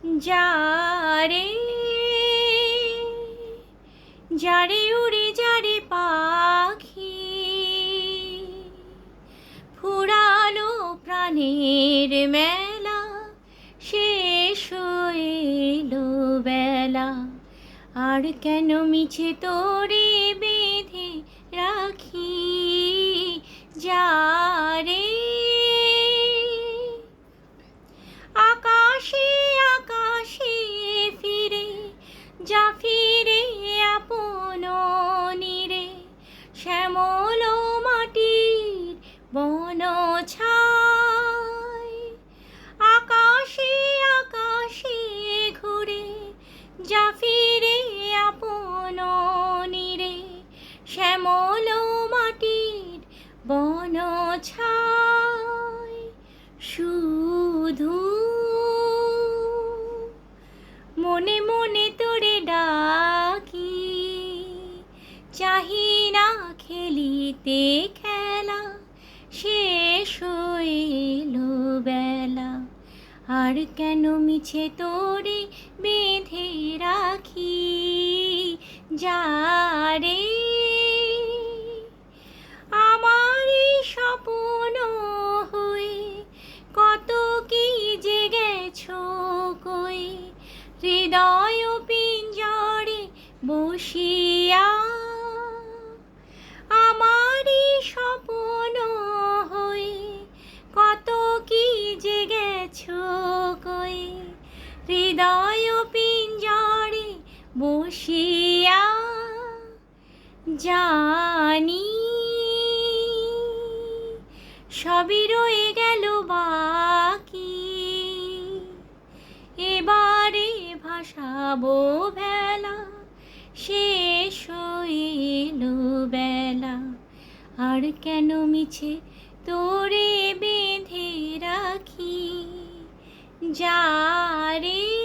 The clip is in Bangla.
যারে যারে উড়ে যারে পাখি ফুরালো প্রাণের মেলা শেষ হইলো বেলা আর কেন মিছে তোরে বেঁধে রাখি যারে আকাশে আকাশে ফিরে যা ফিরে আপন নীরে শ্যামল মাটির বন ছায় আকাশে আকাশে ঘুরে যা ফিরে আপন নীরে শ্যামল মাটির বন ছায় শুধু মনে মনে তোরে ডাকি চাহি না খেলিতে খেলা শেষ হইলো বেলা আর কেন মিছে তোরে বেঁধে রাখি যারে আমারই স্বপ্ন হয়ে কত কি যে গেছো কই হৃদয় পিঞ্জরে বসিয়া আমারই স্বপ্ন হয়ে কত কি যে গেছো কই হৃদয় পিঞ্জরে বসিয়া জানি সবই রয়ে গেল বাকি এবারে ভাসাবো ভেলা শেষ হইলো বেলা আর কেন মিছে তোরে বেঁধে রাখি যারে।